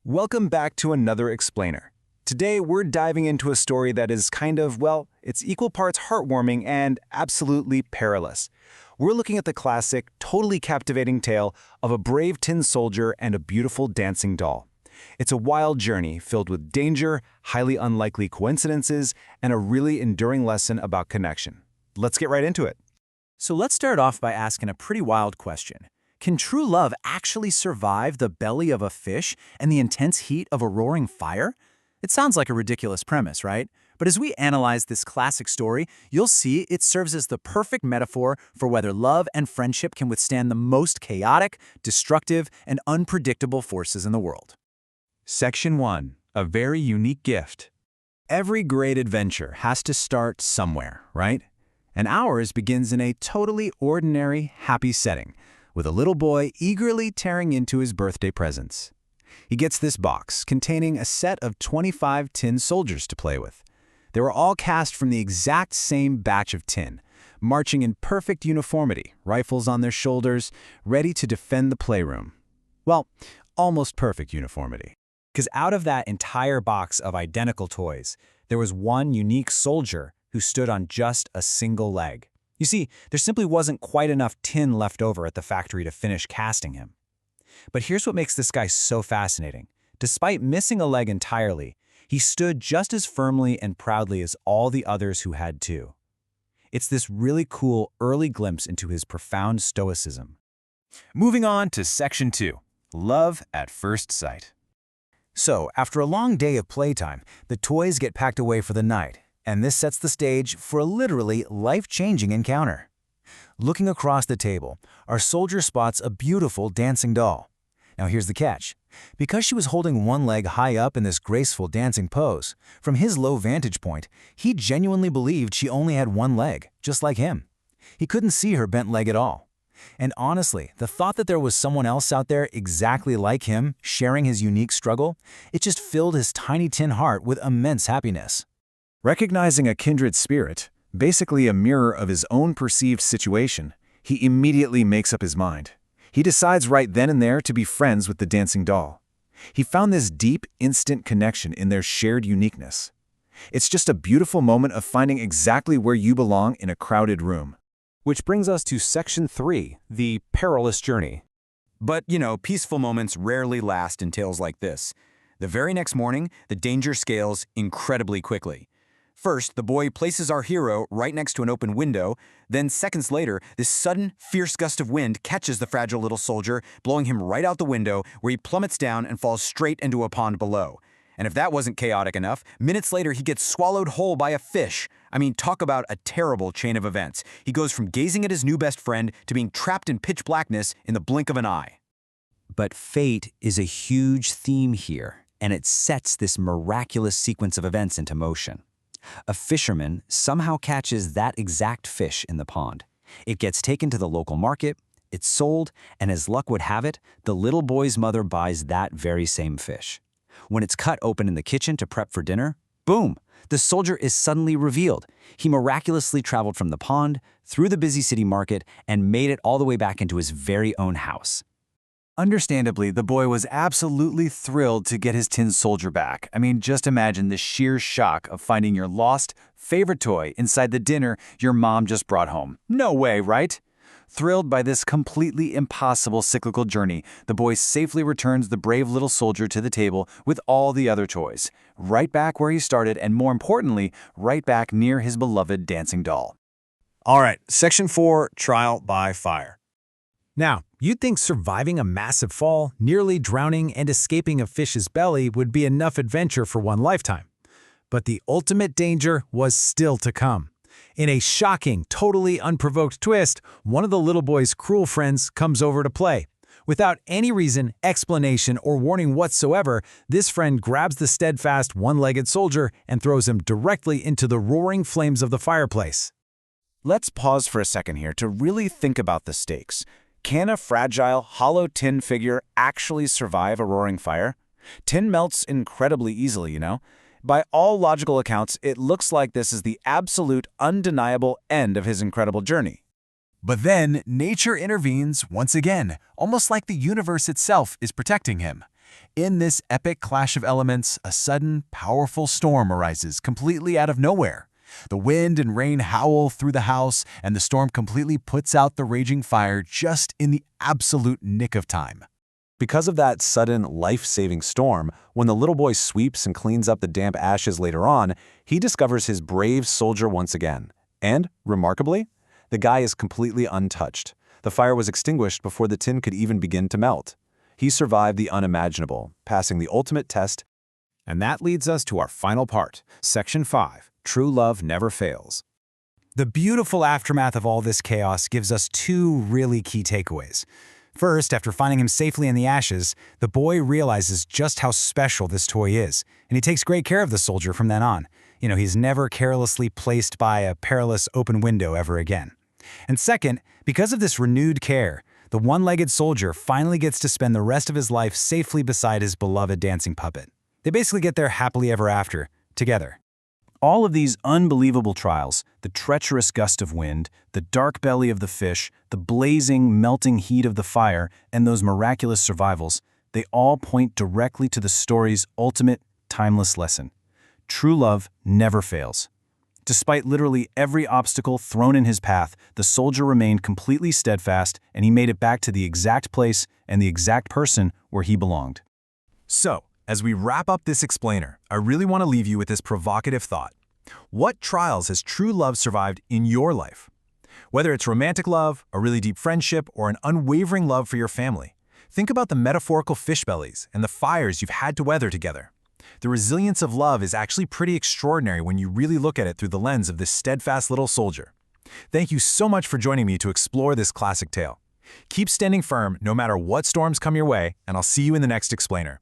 Welcome back to another explainer. Today we're diving into a story that is it's equal parts heartwarming and absolutely perilous. We're looking at the classic, totally captivating tale of a brave tin soldier and a beautiful dancing doll. It's a wild journey filled with danger, highly unlikely coincidences, and a really enduring lesson about connection. Let's get right into it. So let's start off by asking a pretty wild question. Can true love actually survive the belly of a fish and the intense heat of a roaring fire? It sounds like a ridiculous premise, right? But as we analyze this classic story, you'll see it serves as the perfect metaphor for whether love and friendship can withstand the most chaotic, destructive, and unpredictable forces in the world. Section 1. A very unique gift. Every great adventure has to start somewhere, right? And ours begins in a totally ordinary, happy setting, with a little boy eagerly tearing into his birthday presents. He gets this box containing a set of 25 tin soldiers to play with. They were all cast from the exact same batch of tin, marching in perfect uniformity, rifles on their shoulders, ready to defend the playroom. Well, almost perfect uniformity. Because out of that entire box of identical toys, there was one unique soldier who stood on just a single leg. You see, there simply wasn't quite enough tin left over at the factory to finish casting him. But here's what makes this guy so fascinating. Despite missing a leg entirely, he stood just as firmly and proudly as all the others who had too. It's this really cool early glimpse into his profound stoicism. Moving on to Section 2. Love at First Sight. So, after a long day of playtime, the toys get packed away for the night, and this sets the stage for a literally life-changing encounter. Looking across the table, our soldier spots a beautiful dancing doll. Now here's the catch. Because she was holding one leg high up in this graceful dancing pose, from his low vantage point, he genuinely believed she only had one leg, just like him. He couldn't see her bent leg at all. And honestly, the thought that there was someone else out there exactly like him, sharing his unique struggle, it just filled his tiny tin heart with immense happiness. Recognizing a kindred spirit, basically a mirror of his own perceived situation, he immediately makes up his mind. He decides right then and there to be friends with the dancing doll. He found this deep, instant connection in their shared uniqueness. It's just a beautiful moment of finding exactly where you belong in a crowded room. Which brings us to Section 3, the perilous journey. But, peaceful moments rarely last in tales like this. The very next morning, the danger scales incredibly quickly. First, the boy places our hero right next to an open window. Then, seconds later, this sudden, fierce gust of wind catches the fragile little soldier, blowing him right out the window, where he plummets down and falls straight into a pond below. And if that wasn't chaotic enough, minutes later he gets swallowed whole by a fish. I mean, talk about a terrible chain of events. He goes from gazing at his new best friend to being trapped in pitch blackness in the blink of an eye. But fate is a huge theme here, and it sets this miraculous sequence of events into motion. A fisherman somehow catches that exact fish in the pond. It gets taken to the local market, it's sold, and as luck would have it, the little boy's mother buys that very same fish. When it's cut open in the kitchen to prep for dinner, boom! The soldier is suddenly revealed. He miraculously traveled from the pond, through the busy city market, and made it all the way back into his very own house. Understandably, the boy was absolutely thrilled to get his tin soldier back. I mean, just imagine the sheer shock of finding your lost, favorite toy inside the dinner your mom just brought home. No way, right? Thrilled by this completely impossible cyclical journey, the boy safely returns the brave little soldier to the table with all the other toys, right back where he started and, more importantly, right back near his beloved dancing doll. All right, Section 4, Trial by Fire. Now, you'd think surviving a massive fall, nearly drowning, and escaping a fish's belly would be enough adventure for one lifetime. But the ultimate danger was still to come. In a shocking, totally unprovoked twist, one of the little boy's cruel friends comes over to play. Without any reason, explanation, or warning whatsoever, this friend grabs the steadfast, one-legged soldier and throws him directly into the roaring flames of the fireplace. Let's pause for a second here to really think about the stakes. Can a fragile, hollow tin figure actually survive a roaring fire? Tin melts incredibly easily, By all logical accounts, it looks like this is the absolute, undeniable end of his incredible journey. But then, nature intervenes once again, almost like the universe itself is protecting him. In this epic clash of elements, a sudden, powerful storm arises completely out of nowhere. The wind and rain howl through the house, and the storm completely puts out the raging fire just in the absolute nick of time. Because of that sudden, life-saving storm, when the little boy sweeps and cleans up the damp ashes later on, he discovers his brave soldier once again. And, remarkably, the guy is completely untouched. The fire was extinguished before the tin could even begin to melt. He survived the unimaginable, passing the ultimate test. And that leads us to our final part, Section 5, True Love Never Fails. The beautiful aftermath of all this chaos gives us two really key takeaways. First, after finding him safely in the ashes, the boy realizes just how special this toy is, and he takes great care of the soldier from then on. He's never carelessly placed by a perilous open window ever again. And second, because of this renewed care, the one-legged soldier finally gets to spend the rest of his life safely beside his beloved dancing puppet. They basically get there happily ever after, together. All of these unbelievable trials, the treacherous gust of wind, the dark belly of the fish, the blazing, melting heat of the fire, and those miraculous survivals, they all point directly to the story's ultimate, timeless lesson. True love never fails. Despite literally every obstacle thrown in his path, the soldier remained completely steadfast, and he made it back to the exact place and the exact person where he belonged. So, as we wrap up this explainer, I really want to leave you with this provocative thought. What trials has true love survived in your life? Whether it's romantic love, a really deep friendship, or an unwavering love for your family, think about the metaphorical fish bellies and the fires you've had to weather together. The resilience of love is actually pretty extraordinary when you really look at it through the lens of this steadfast little soldier. Thank you so much for joining me to explore this classic tale. Keep standing firm no matter what storms come your way, and I'll see you in the next explainer.